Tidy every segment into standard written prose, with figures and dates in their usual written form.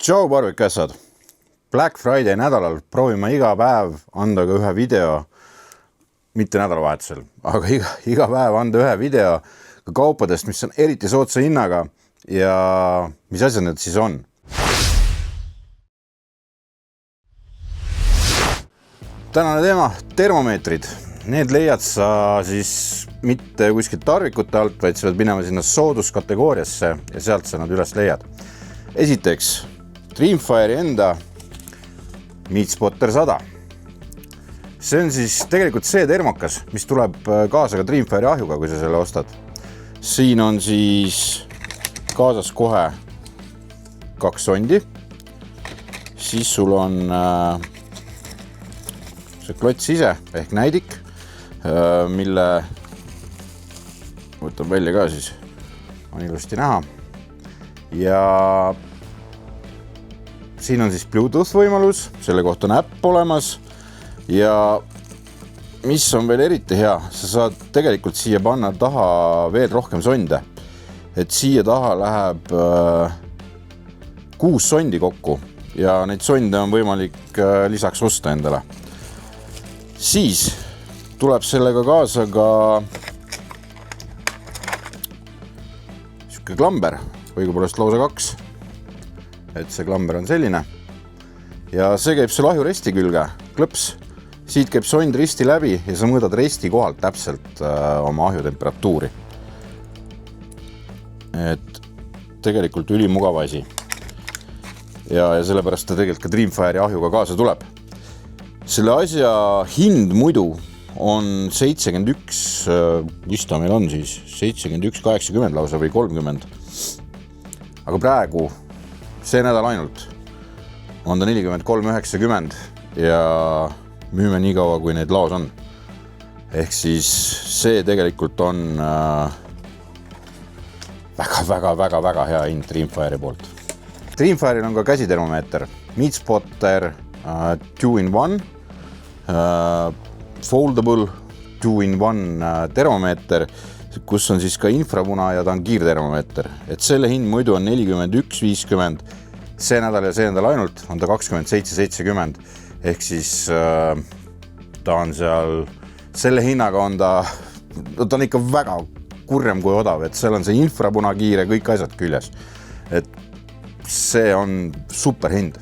Tšau parvikassad! Black Friday nädalal proovime iga päev anda ka ühe video, mitte nädalavahetusel, aga iga päev anda ühe video ka kaupadest, mis on eriti soodsa hinnaga ja mis asjad need siis on. Tänane teema, termomeetrid. Need leiad sa siis mitte kuskilt tarvikute alt, vaid sa pead minema sinna sooduskategooriasse ja sealt sa nad üles leiad. Esiteks, Dreamfire'i enda Meatspotter 100. See on siis tegelikult see termokas, mis tuleb kaasa ka Dreamfire'i ahjuga, kui sa selle ostad. Siin on siis kaasas kohe 2 sondi. Siis sul on see klots ise ehk näidik, mille võtan välja ka siis, on ilusti näha. Ja siin on siis Bluetooth võimalus, selle kohta on äpp olemas ja mis on veel eriti hea, sa saad tegelikult siia panna taha veel rohkem sonde. Et siia taha läheb 6 sondi kokku ja neid sonde on võimalik lisaks osta endale. Siis tuleb sellega kaasa ka siuke klamber, õigupoolest lausa 2. Et see klamber on selline ja see käib sul ahjuresti külge, klõps. Siit käib sond risti läbi ja sa mõõdad resti kohalt täpselt oma ahju temperatuuri. Et tegelikult ülimugav asi. Ja sellepärast ta tegelikult ka Dreamfire'i ahjuga kaasa tuleb. Selle asja hind muidu on 71, mis ta meil on siis, 71,80 lausa või 30. Aga praegu see nädal ainult on ta 43,90 ja müüme nii kaua, kui neid laos on. Ehk siis see tegelikult on väga hea hind Dreamfire'i poolt. Dreamfire'il on ka käsitermomeeter, Meatspotter 2-in-1, foldable 2-in-1 termomeeter, kus on siis ka infrapuna ja ta on kiirtermomeeter. Et selle hind muidu on 41,50, see nädal ja see nädal ainult on ta 27,70. Ehk siis ta on seal, selle hinnaga on ta on ikka väga kurjem kui odav, et seal on see infrapuna kiire, kõik asjad küljes. Et see on super hind.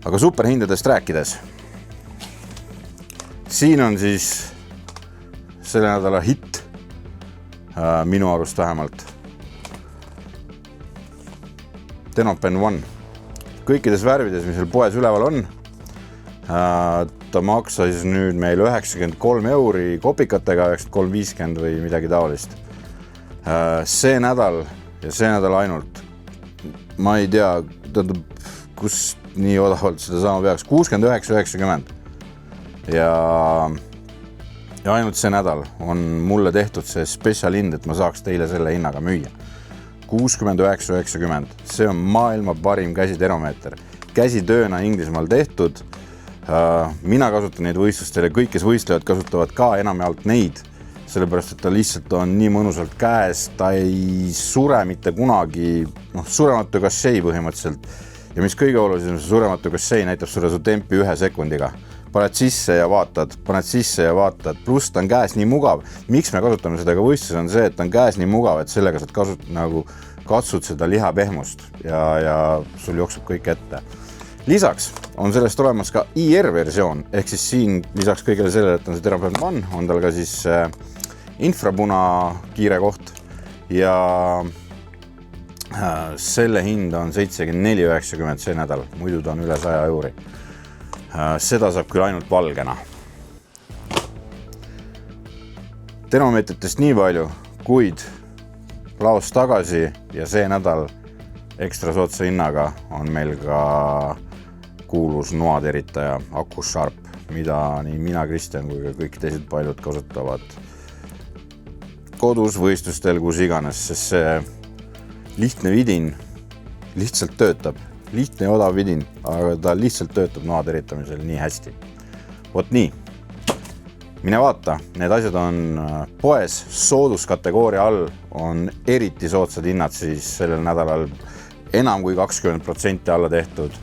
Aga superhindadest rääkides, siin on siis selle nädala hitt, minu arust vähemalt. Denopen One. Kõikides värvides, mis seal poes üleval on, ta maksas nüüd meil 93 euri kopikatega, 93,50 või midagi taolist. See nädal ja see nädal ainult, ma ei tea, kus nii odavalt seda saama peaks, 69,90. Ja ainult see nädal on mulle tehtud see special hind, et ma saaks teile selle hinnaga müüa. 69,90. See on maailma parim käsitermomeeter. Käsitööna Inglismaal tehtud. Mina kasutan neid võistlustele, kõik, kes võistlevad, kasutavad ka enam ja alt neid, sellepärast, et ta lihtsalt on nii mõnusalt käes, ta ei sure mitte kunagi, surematu kassei põhimõtteliselt. Ja mis kõige olulisem, see surematu kassei näitab sulle su tempi 1 sekundiga. Paned sisse ja vaatad, pluss ta on käes nii mugav. Miks me kasutame seda ka võistlus on see, et ta on käes nii mugav, et sellega saad katsud seda liha pehmust ja sul jookseb kõik ette. Lisaks on sellest olemas ka IR versioon, ehk siis siin lisaks kõigele sellele, et on see Denopen One, on tal ka siis infrapuna kiire koht ja selle hind on 74,90 see nädal, muidu ta on üle 100 euri. Seda saab küll ainult valgena. Termomeetritest nii palju, kuid laos tagasi ja see nädal ekstra soodsa hinnaga on meil ka kuulus noateritaja AkuSharp, mida nii mina, Kristjan, kui ka kõik teised paljud kasutavad kodus, võistlustel, kus iganes, sest see lihtne vidin lihtsalt töötab. Lihtne ja odav vidin, aga ta lihtsalt töötab noa teritamisel nii hästi. Vot nii. Mine vaata, need asjad on poes, sooduskategooria all on eriti soodsad hinnad siis sellel nädalal enam kui 20% alla tehtud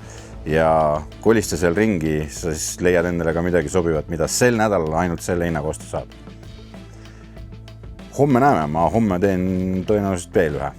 ja kolista seal ringi, sa siis leiad endale ka midagi sobivat, mida sel nädalal ainult selle hinnaga osta saab. Homme näeme, ma homme teen tõenäoliselt veel ühe.